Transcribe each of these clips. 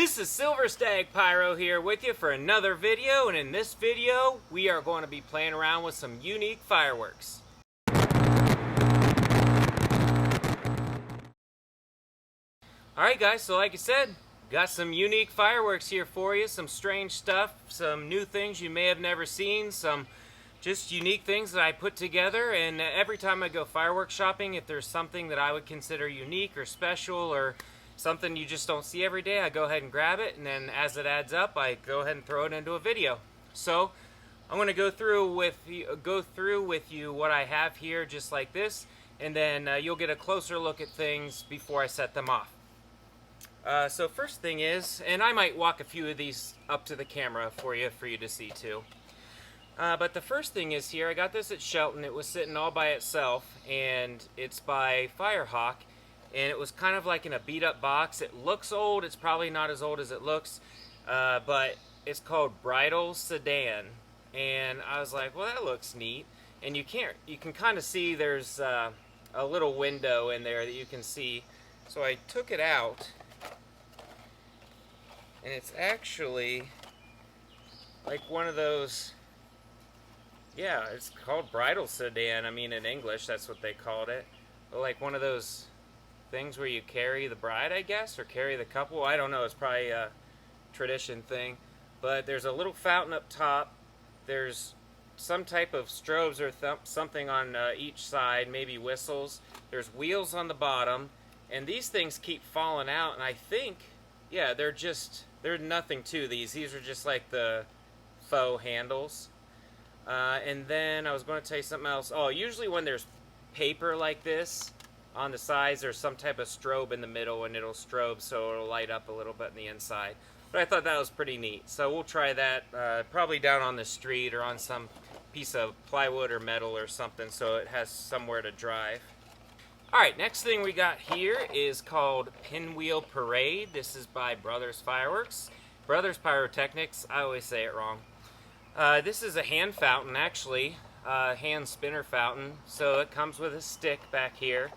This is Silver Stag Pyro here with you for another video, and in this video we are going to be playing around with some unique fireworks. Alright guys, so like I said, got some unique fireworks here for you, some strange stuff, some new things you may have never seen, some just unique things that I put together. And every time I go fireworks shopping, if there's something that I would consider unique or special or something you just don't see every day, I go ahead and grab it, and then as it adds up, I go ahead and throw it into a video. So I'm going to go through with you what I have here, just like this, and then you'll get a closer look at things before I set them off. So first thing is, and I might walk a few of these up to the camera for you to see too. But the first thing is here, I got this at Shelton. It was sitting all by itself, and it's by Firehawk. And it was kind of like in a beat up box. It looks old, it's probably not as old as it looks, but it's called Bridal Sedan. And I was like, well, that looks neat. And you can kind of see there's a little window in there that you can see. So I took it out, and it's actually like one of those, yeah, it's called Bridal Sedan. I mean, in English, that's what they called it. But like one of those things where you carry the bride, I guess, or carry the couple. I don't know. It's probably a tradition thing. But there's a little fountain up top. There's some type of strobes or something on each side, maybe whistles. There's wheels on the bottom. And these things keep falling out. And I think, yeah, they're nothing to these. These are just like the faux handles. And then I was going to tell you something else. Oh, usually when there's paper like this on the sides, there's some type of strobe in the middle, and it'll strobe so it'll light up a little bit on the inside. But I thought that was pretty neat, so we'll try that probably down on the street or on some piece of plywood or metal or something, so it has somewhere to drive. Alright, next thing we got here is called Pinwheel Parade. This is by Brothers Fireworks. Brothers Pyrotechnics, I always say it wrong. This is a hand fountain, actually, hand spinner fountain. So it comes with a stick back here,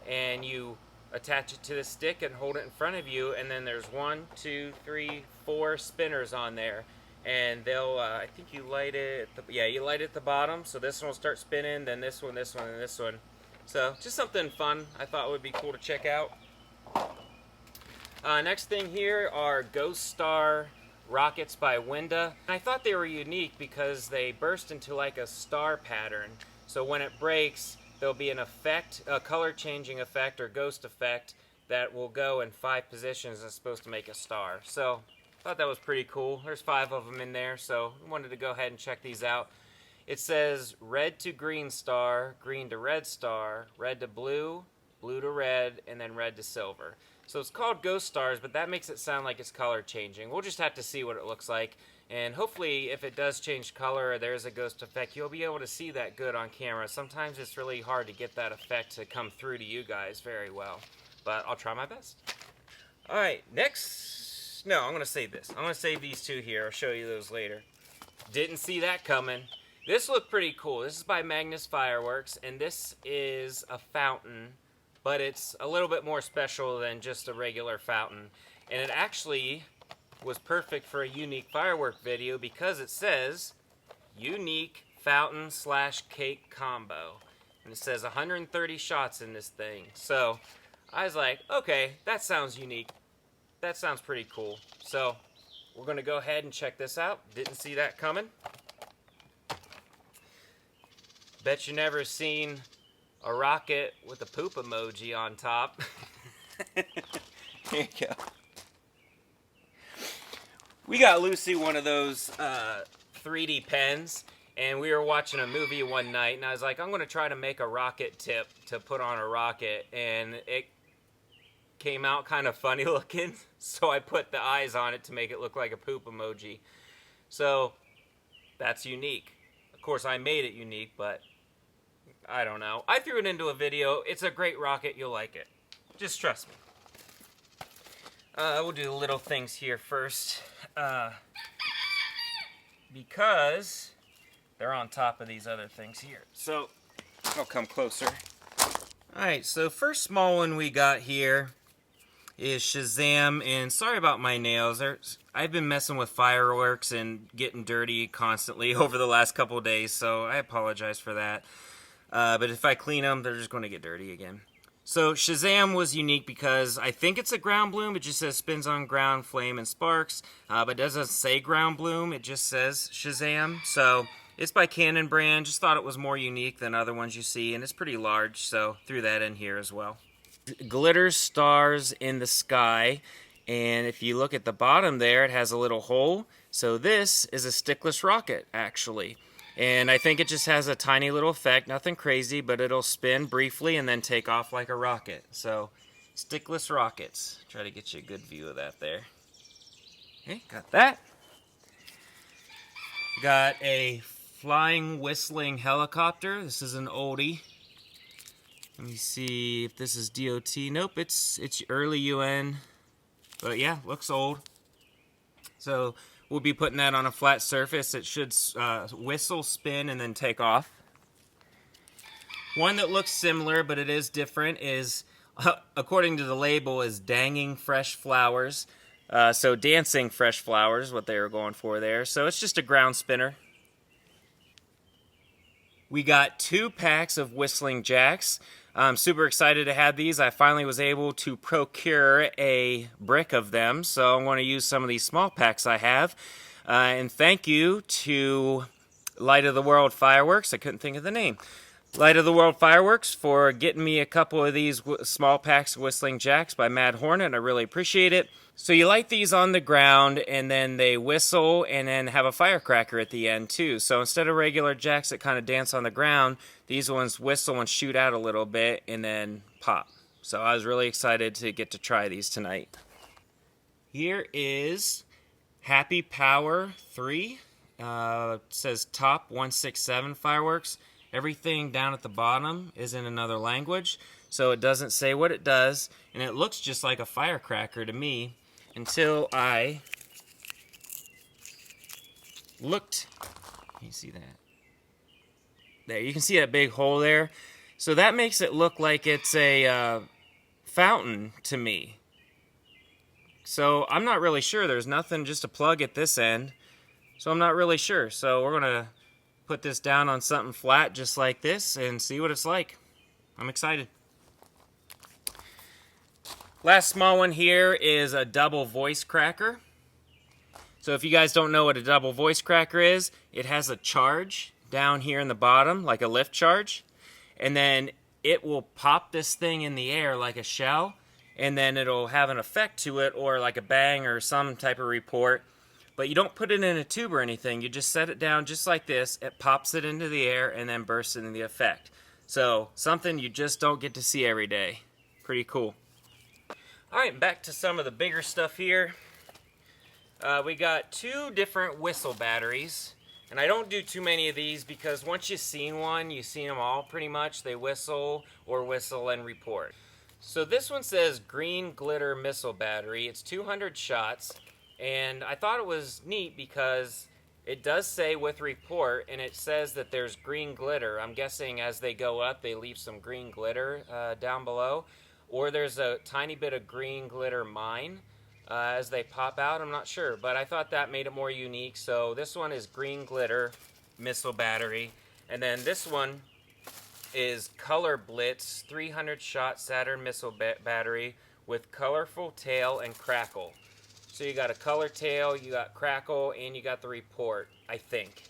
and you attach it to the stick and hold it in front of you, and then there's 1, 2, 3, 4 spinners on there, and they'll I think you light it at you light it at the bottom, so this one will start spinning, then this one, and this one. So just something fun I thought would be cool to check out. Next thing here are Ghost Star rockets by Winda. I thought they were unique because they burst into like a star pattern, so when it breaks there'll be an effect, a color changing effect or ghost effect that will go in 5 positions. That's supposed to make a star. So I thought that was pretty cool. There's 5 of them in there, so I wanted to go ahead and check these out. It says red to green star, green to red star, red to blue, blue to red, and then red to silver. So it's called Ghost Stars, but that makes it sound like it's color changing. We'll just have to see what it looks like. And hopefully if it does change color or there's a ghost effect, you'll be able to see that good on camera. Sometimes it's really hard to get that effect to come through to you guys very well. But I'll try my best. Alright, next... No, I'm going to save this. I'm going to save these 2 here. I'll show you those later. Didn't see that coming. This looked pretty cool. This is by Magnus Fireworks, and this is a fountain, but it's a little bit more special than just a regular fountain. And it actually was perfect for a unique firework video because it says unique fountain / cake combo, and it says 130 shots in this thing. So I was like, okay, that sounds unique, that sounds pretty cool. So we're gonna go ahead and check this out. Didn't see that coming. Bet you never seen a rocket with a poop emoji on top. Here you go. We got Lucy one of those 3D pens, and we were watching a movie one night, and I was like, I'm going to try to make a rocket tip to put on a rocket, and it came out kind of funny looking, so I put the eyes on it to make it look like a poop emoji. So that's unique. Of course, I made it unique, but I don't know. I threw it into a video. It's a great rocket. You'll like it. Just trust me. We'll do the little things here first, because they're on top of these other things here. So I'll come closer. Alright, so first small one we got here is Shazam, and sorry about my nails. I've been messing with fireworks and getting dirty constantly over the last couple of days, so I apologize for that. But if I clean them, they're just going to get dirty again. So Shazam was unique because I think it's a ground bloom. It just says spins on ground, flame, and sparks. But it doesn't say ground bloom. It just says Shazam. So it's by Canon brand. Just thought it was more unique than other ones you see. And it's pretty large, so threw that in here as well. Glitters stars in the sky. And if you look at the bottom there, it has a little hole. So this is a stickless rocket, actually. And I think it just has a tiny little effect, nothing crazy, but it'll spin briefly and then take off like a rocket. So, stickless rockets. Try to get you a good view of that there. Okay, got that. Got a flying, whistling helicopter. This is an oldie. Let me see if this is DOT. Nope, it's early UN. But yeah, looks old. So, we'll be putting that on a flat surface. It should whistle, spin, and then take off. One that looks similar, but it is different, is, according to the label, is Danging Fresh Flowers. So Dancing Fresh Flowers, what they were going for there. So it's just a ground spinner. We got 2 packs of Whistling Jacks. I'm super excited to have these. I finally was able to procure a brick of them, so I'm going to use some of these small packs I have. And thank you to Light of the World Fireworks. I couldn't think of the name. Light of the World Fireworks for getting me a couple of these small packs of Whistling Jacks by Mad Hornet. I really appreciate it. So you light these on the ground, and then they whistle, and then have a firecracker at the end too. So instead of regular jacks that kind of dance on the ground, these ones whistle and shoot out a little bit and then pop. So I was really excited to get to try these tonight. Here is Happy Power 3. It says Top 167 Fireworks. Everything down at the bottom is in another language, so it doesn't say what it does, and it looks just like a firecracker to me until I looked. Can you see that? There, you can see that big hole there. So that makes it look like it's a fountain to me. So I'm not really sure. There's nothing, just a plug at this end. So I'm not really sure. So we're going to put this down on something flat just like this and see what it's like. I'm excited. Last small one here is a double voice cracker. So if you guys don't know what a double voice cracker is, it has a charge down here in the bottom, like a lift charge. And then it will pop this thing in the air like a shell, and then it'll have an effect to it, or like a bang or some type of report. But you don't put it in a tube or anything. You just set it down just like this. It pops it into the air and then bursts into the effect. So something you just don't get to see every day. Pretty cool. Alright, back to some of the bigger stuff here. We got 2 different whistle batteries. And I don't do too many of these because once you've seen one, you've seen them all pretty much. They whistle or whistle and report. So this one says Green Glitter Missile Battery. It's 200 shots. And I thought it was neat because it does say with report, and it says that there's green glitter. I'm guessing as they go up, they leave some green glitter down below. Or there's a tiny bit of green glitter mine as they pop out. I'm not sure, but I thought that made it more unique. So this one is Green Glitter Missile Battery. And then this one is Color Blitz 300 shot Saturn Missile Battery with colorful tail and crackle. So you got a color tail, you got crackle, and you got the report, I think.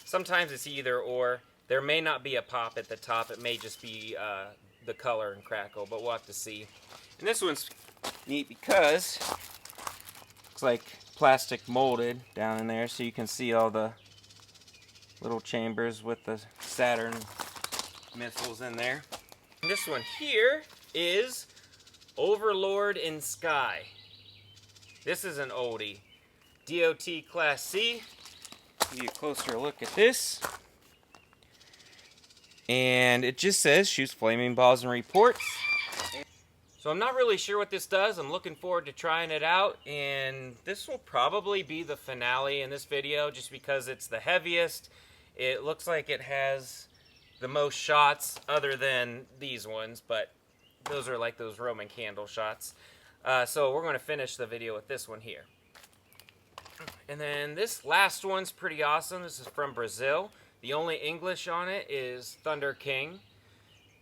Sometimes it's either or. There may not be a pop at the top. It may just be the color and crackle, but we'll have to see. And this one's neat because it's like plastic molded down in there, so you can see all the little chambers with the Saturn missiles in there. And this one here is Overlord in Sky. This is an oldie. DOT Class C. Give you a closer look at this. And it just says shoots flaming balls and reports. So I'm not really sure what this does. I'm looking forward to trying it out. And this will probably be the finale in this video just because it's the heaviest. It looks like it has the most shots other than these ones, but those are like those Roman candle shots. So we're going to finish the video with this one here. And then this last one's pretty awesome. This is from Brazil. The only English on it is Thunder King.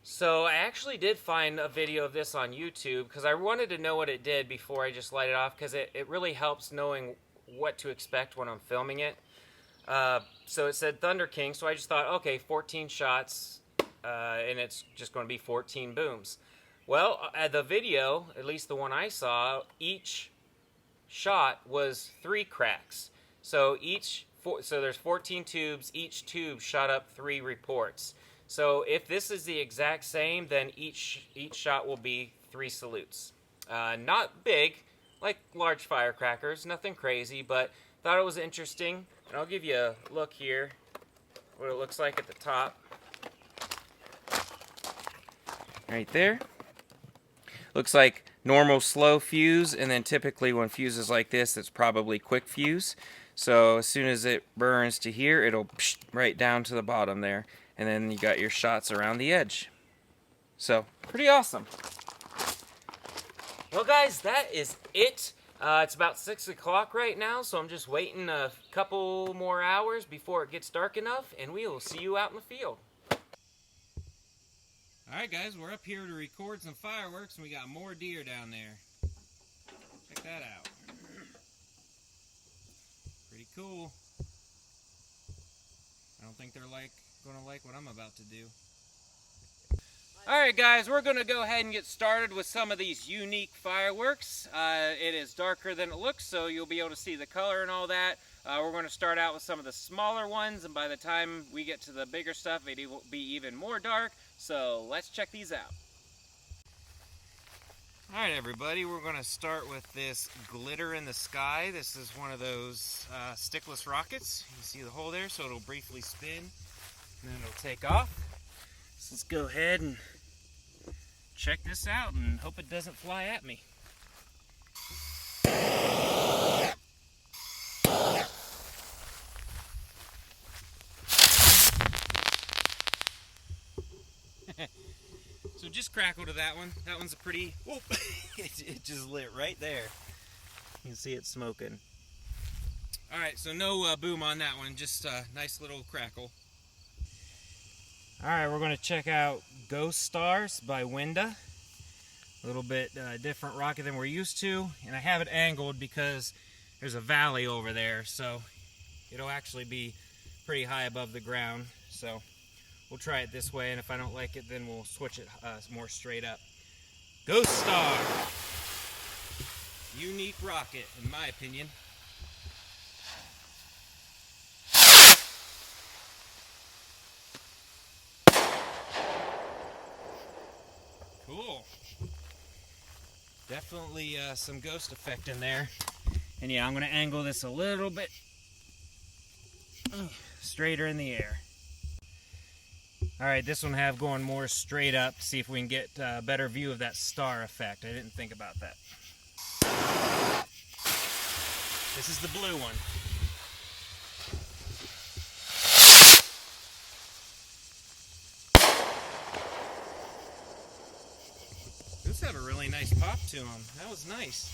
So I actually did find a video of this on YouTube because I wanted to know what it did before I just light it off, because it really helps knowing what to expect when I'm filming it. So it said Thunder King, so I just thought, okay, 14 shots, and it's just going to be 14 booms. Well, the video, at least the one I saw, each shot was 3 cracks. So there's 14 tubes. Each tube shot up 3 reports. So if this is the exact same, then each shot will be 3 salutes. Not big, like large firecrackers, nothing crazy, but thought it was interesting. And I'll give you a look here, what it looks like at the top. Right there. Looks like normal slow fuse, and then typically when fuses like this, it's probably quick fuse. So as soon as it burns to here, it'll psh, right down to the bottom there, and then you got your shots around the edge. So pretty awesome. Well guys, that is it. It's about 6 o'clock right now, so I'm just waiting a couple more hours before it gets dark enough, and we will see you out in the field. Alright guys, we're up here to record some fireworks, and we got more deer down there. Check that out. Pretty cool. I don't think they're gonna like what I'm about to do. Alright guys, we're gonna go ahead and get started with some of these unique fireworks. It is darker than it looks, so you'll be able to see the color and all that. We're going to start out with some of the smaller ones, and by the time we get to the bigger stuff, it will be even more dark. So let's check these out. Alright everybody, we're going to start with this glitter in the sky. This is one of those stickless rockets. You can see the hole there, so it'll briefly spin, and then it'll take off. So let's go ahead and check this out and hope it doesn't fly at me. So just crackle to that one. That one's a pretty... Whoop! It just lit right there. You can see it smoking. Alright, so no boom on that one. Just a nice little crackle. Alright, we're going to check out Ghost Stars by Winda. A little bit different rocket than we're used to. And I have it angled because there's a valley over there. So it'll actually be pretty high above the ground. So we'll try it this way, and if I don't like it, then we'll switch it more straight up. Ghost Star! Unique rocket, in my opinion. Cool. Definitely some ghost effect in there. And yeah, I'm going to angle this a little bit straighter in the air. Alright, this one I have going more straight up to see if we can get a better view of that star effect. I didn't think about that. This is the blue one. Those have a really nice pop to them. That was nice.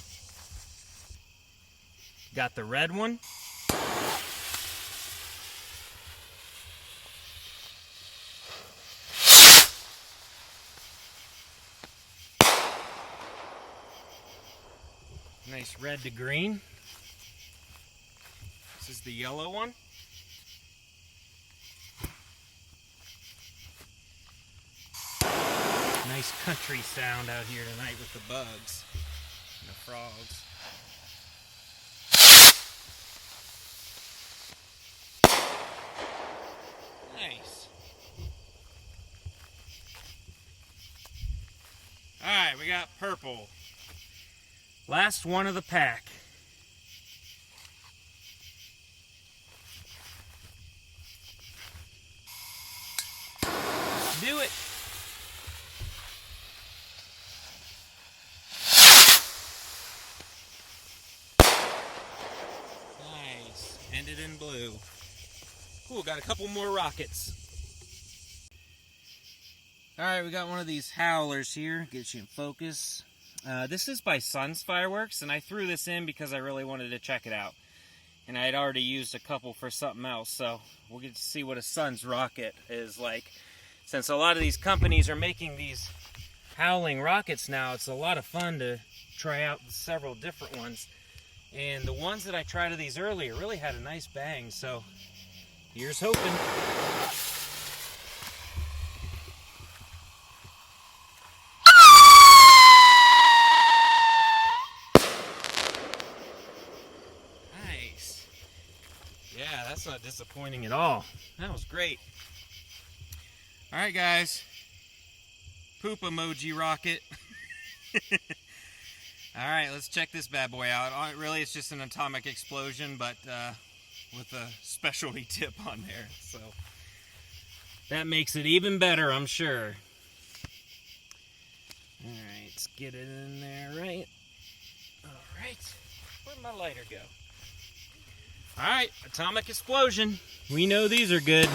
Got the red one. Nice red to green. This is the yellow one. Nice country sound out here tonight with the bugs and the frogs. Nice. Alright, we got purple. Last one of the pack. Do it. Nice. Ended in blue. Ooh, got a couple more rockets. Alright, we got one of these howlers here. Get you in focus. This is by Sun's Fireworks, and I threw this in because I really wanted to check it out. And I had already used a couple for something else, so we'll get to see what a Sun's rocket is like. Since a lot of these companies are making these howling rockets now, it's a lot of fun to try out several different ones. And the ones that I tried of these earlier really had a nice bang, so here's hoping. Nice. Yeah, that's not disappointing at all. That was great. Alright guys, poop emoji rocket. Alright, let's check this bad boy out. Really, it's just an atomic explosion, but with a specialty tip on there. So that makes it even better, I'm sure. Alright, let's get it in there, right? Alright, where'd my lighter go? Alright, atomic explosion. We know these are good.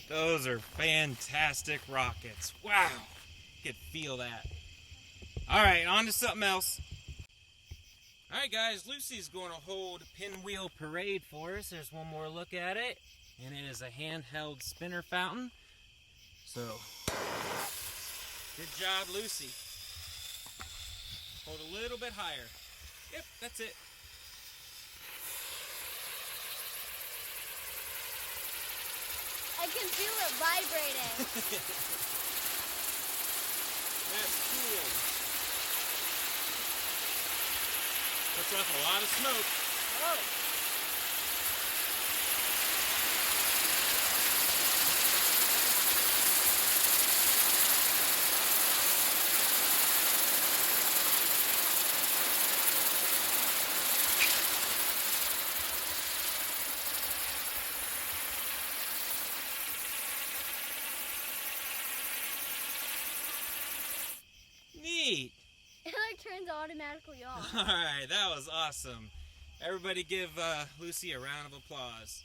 Those are fantastic rockets. Wow. You could feel that. Alright, on to something else. Alright guys, Lucy's going to hold Pinwheel Parade for us. There's one more look at it. And it is a handheld spinner fountain. So, good job, Lucy. Hold a little bit higher. Yep, that's it. I can feel it vibrating. That's cool. Puts off a lot of smoke. Oh. Neat. It like turns automatically off. Alright, that was awesome. Everybody give Lucy a round of applause.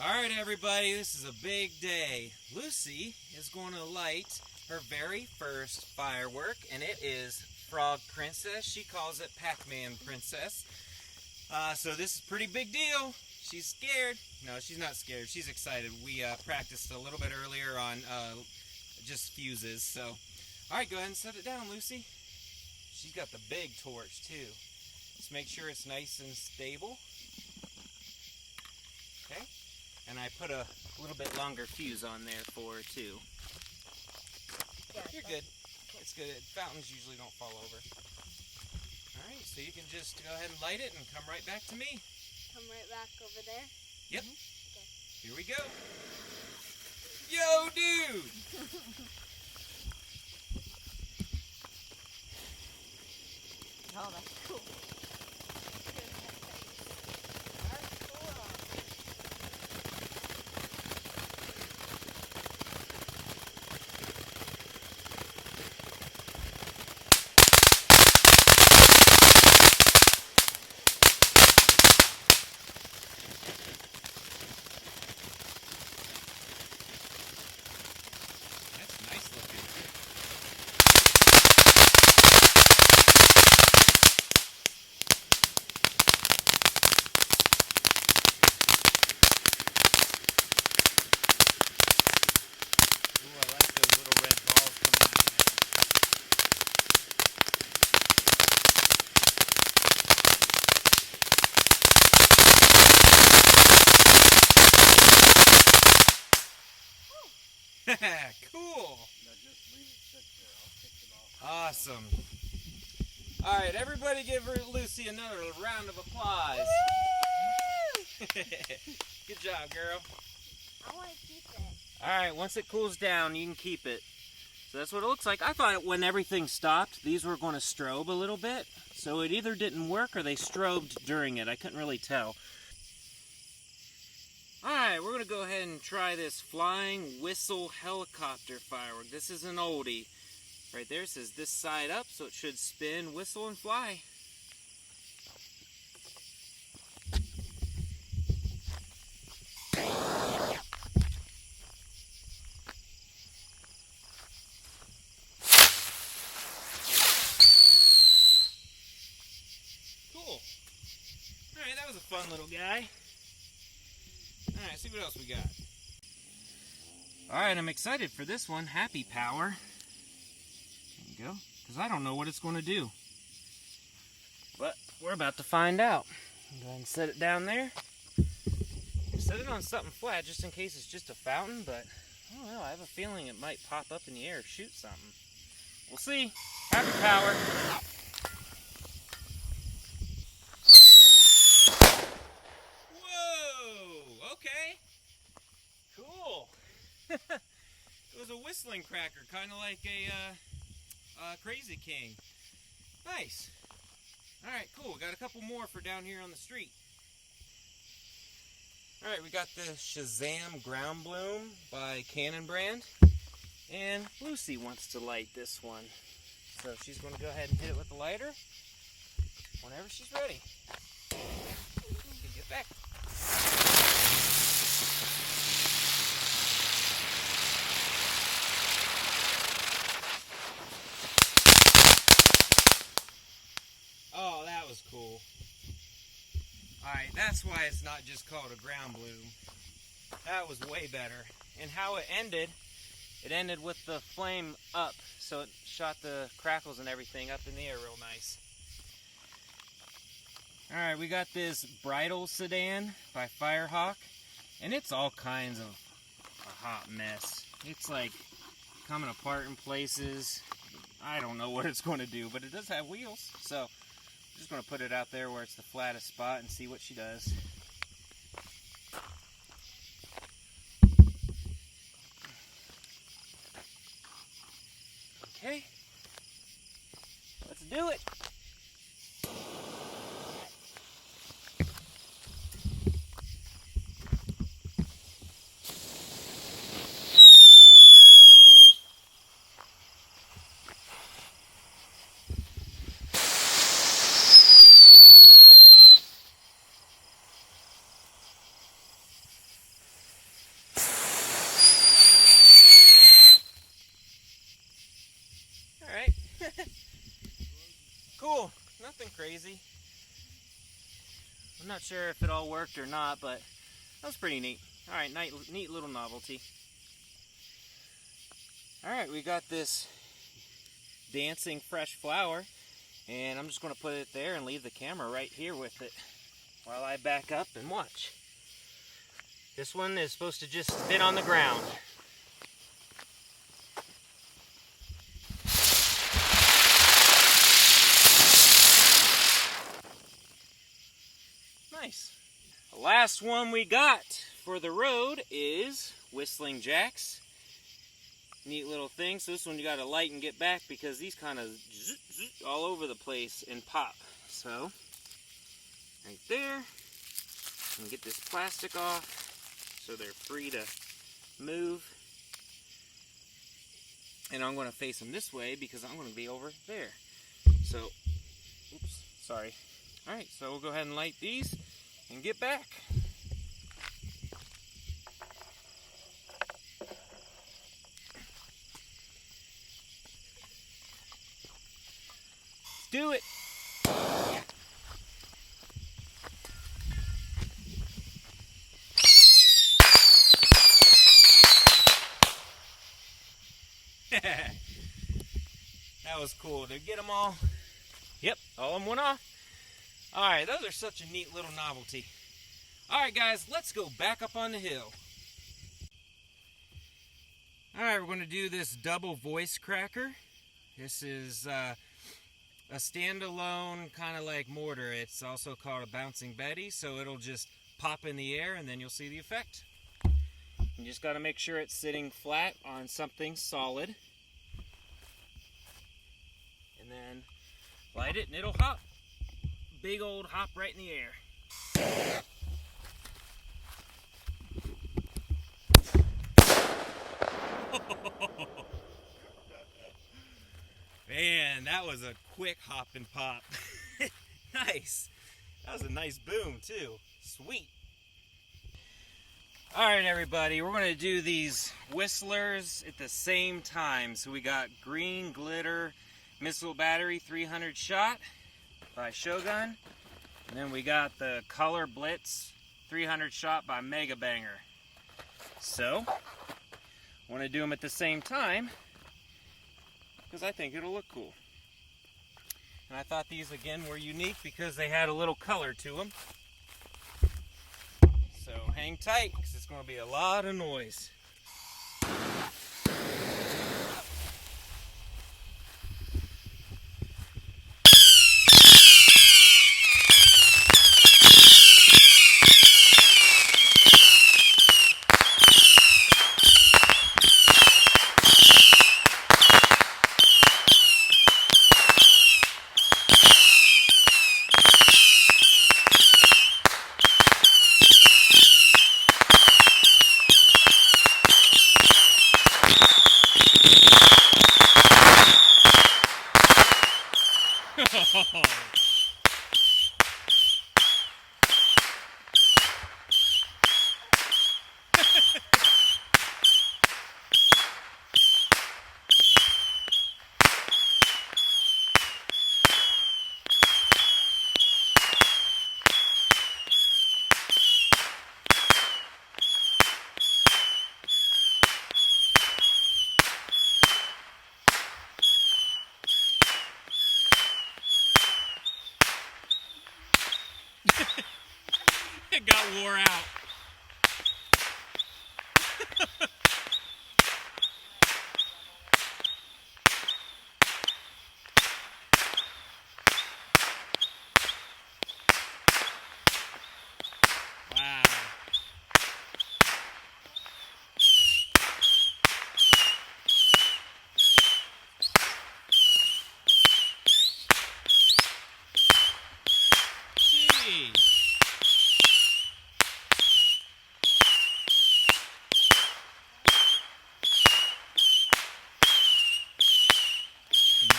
Alright everybody, this is a big day. Lucy is going to light her very first firework, and it is Frog Princess. She calls it Pac-Man Princess. So this is a pretty big deal. She's scared. No, she's not scared. She's excited. We practiced a little bit earlier on just fuses. So, alright, go ahead and set it down, Lucy. She's got the big torch too. Let's make sure it's nice and stable. Okay. And I put a little bit longer fuse on there for her too. Yeah, you're good. It's good. Fountains usually don't fall over. Alright, so you can just go ahead and light it and come right back to me. Come right back over there? Yep. Okay. Here we go. Yo, dude! Oh, that's cool. Now Cool. just leave it sit there. I'll kick it off. Awesome. All right, everybody give Lucy another round of applause. Good job, girl. I want to keep it. All right, once it cools down, you can keep it. So that's what it looks like. I thought when everything stopped, these were going to strobe a little bit. So it either didn't work or they strobed during it. I couldn't really tell. Alright, we're going to go ahead and try this flying whistle helicopter firework. This is an oldie. Right there says this side up, so it should spin, whistle, and fly. Cool. Alright, that was a fun little guy. Alright, see what else we got. Alright, I'm excited for this one. Happy Power. There you go. Because I don't know what it's going to do. But we're about to find out. Go ahead and set it down there. Set it on something flat just in case it's just a fountain, but I don't know. I have a feeling it might pop up in the air or shoot something. We'll see. Happy Power. Whoa! Okay. Cool. It was a whistling cracker, kind of like a Crazy King. Nice. Alright, cool. Got a couple more for down here on the street. Alright, we got the Shazam Ground Bloom by Cannon brand. And Lucy wants to light this one. So she's going to go ahead and hit it with the lighter whenever she's ready. Get back. Oh, that was cool. Alright, that's why it's not just called a ground bloom. That was way better. And how it ended with the flame up, so it shot the crackles and everything up in the air real nice. Alright, we got this bridal sedan by Firehawk, and it's all kinds of a hot mess. It's like coming apart in places. I don't know what it's going to do, but it does have wheels, so I'm just going to put it out there where it's the flattest spot and see what she does. Okay, let's do it. Cool, nothing crazy. I'm not sure if it all worked or not, but that was pretty neat. Alright, neat little novelty. Alright, we got this dancing fresh flower, and I'm just going to put it there and leave the camera right here with it while I back up and watch. This one is supposed to just sit on the ground. Nice. The last one we got for the road is Whistling Jacks. Neat little thing. So this one you got to light and get back because these kind of all over the place and pop. So right there, and get this plastic off so they're free to move. And I'm going to face them this way because I'm going to be over there. So, oops, sorry. Alright, so we'll go ahead and light these and get back. Let's do it! That was cool. Did get them all? Yep, all of them went off. Alright, those are such a neat little novelty. Alright guys, let's go back up on the hill. Alright, we're going to do this double voice cracker. This is a standalone kind of like mortar. It's also called a bouncing Betty, so it'll just pop in the air and then you'll see the effect. You just got to make sure it's sitting flat on something solid. And then light it and it'll hop. Big old hop right in the air. Man, that was a quick hop and pop. Nice. That was a nice boom too. Sweet. Alright everybody, we're going to do these whistlers at the same time. So we got Green Glitter Missile Battery 300 shot by Shogun. And then we got the Color Blitz 300 shot by Mega Banger. So, I want to do them at the same time because I think it'll look cool. And I thought these again were unique because they had a little color to them. So hang tight because it's going to be a lot of noise. It got wore out. Wow. Jeez.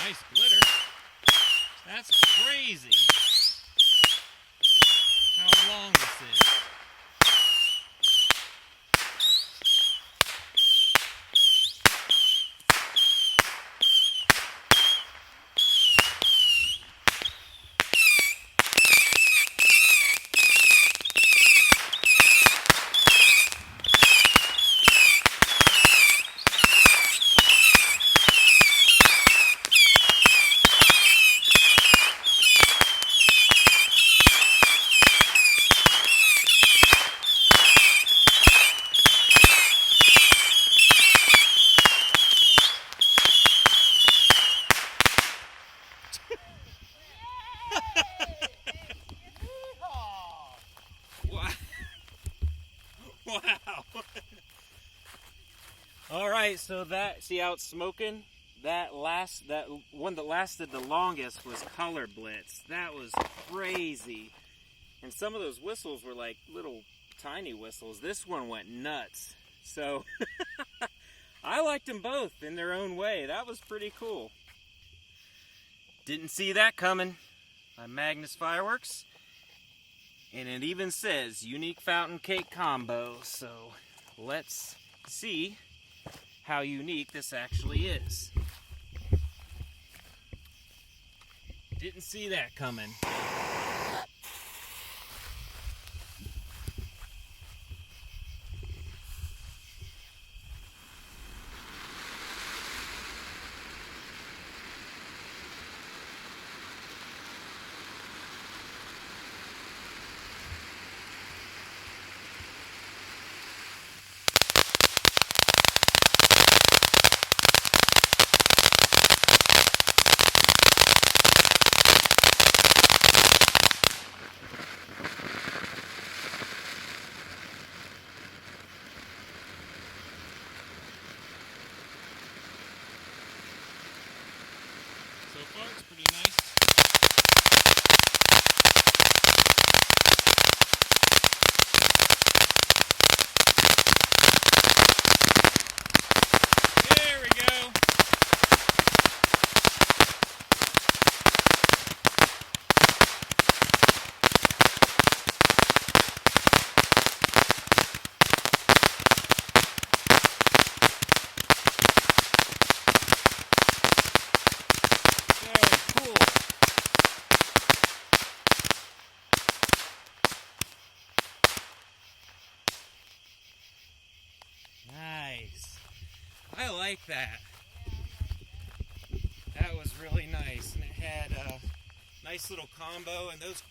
Nice glitter. That's crazy. How long this is. Wow. All right, so that, see how it's smoking? That one that lasted the longest was Color Blitz. That was crazy. And some of those whistles were like little tiny whistles. This one went nuts. So I liked them both in their own way. That was pretty cool. Didn't see that coming by Magnus Fireworks. And it even says Unique Fountain Cake Combo. So let's see how unique this actually is. Didn't see that coming. that. That was really nice, and it had a nice little combo, and those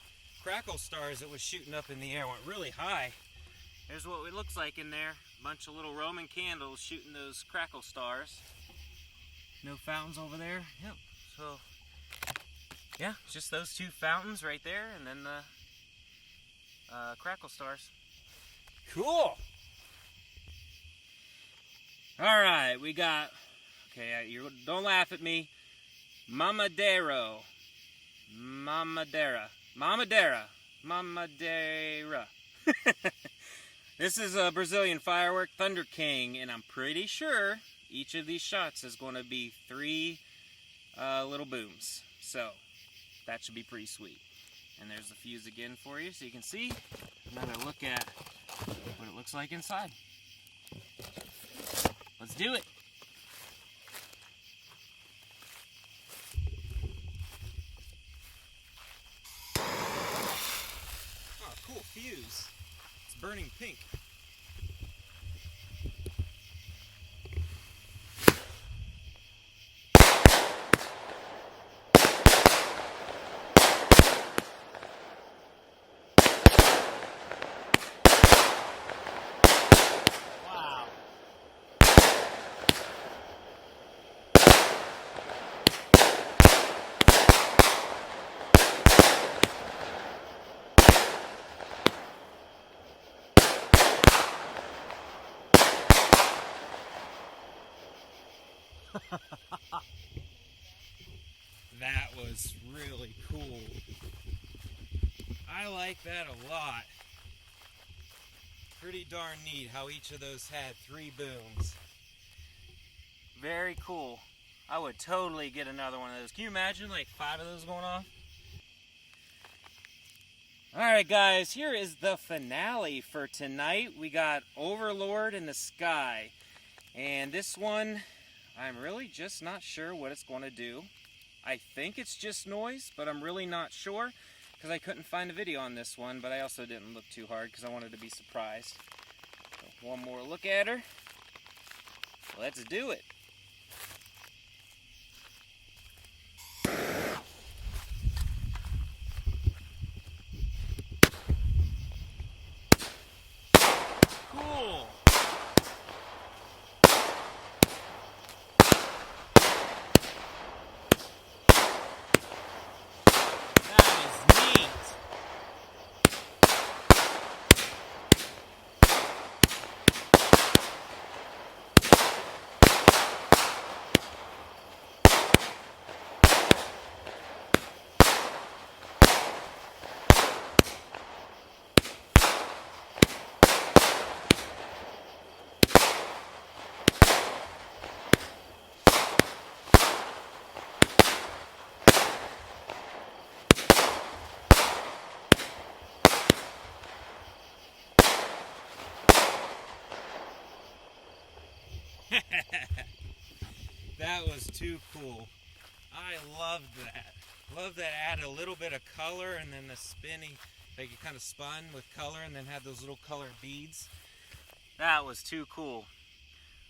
crackle stars that was shooting up in the air went really high. There's what it looks like in there. A bunch of little Roman candles shooting those crackle stars. No fountains over there. Yep. So, yeah, just those two fountains right there, and then the crackle stars. Cool. All right, we got. Okay, you don't laugh at me. Mamadero. This is a Brazilian firework, Thunder King, and I'm pretty sure each of these shots is going to be 3 little booms. So that should be pretty sweet. And there's the fuse again for you so you can see another look at what it looks like inside. Let's do it. Oh, cool fuse. It's burning pink. Wow. That was really cool. I like that a lot. Pretty darn neat how each of those had 3 booms. Very cool. I would totally get another one of those. Can you imagine like 5 of those going off? Alright guys, here is the finale for tonight. We got Overlord in the sky. And this one, I'm really just not sure what it's going to do. I think it's just noise, but I'm really not sure because I couldn't find a video on this one, but I also didn't look too hard because I wanted to be surprised. So one more look at her. Let's do it. Cool. That was too cool. I loved that. Love that add a little bit of color and then the spinning, like it kind of spun with color and then had those little colored beads. That was too cool.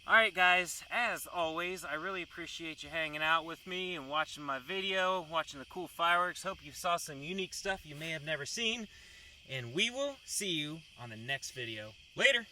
Alright guys, as always, I really appreciate you hanging out with me and watching my video, watching the cool fireworks. Hope you saw some unique stuff you may have never seen. And we will see you on the next video. Later!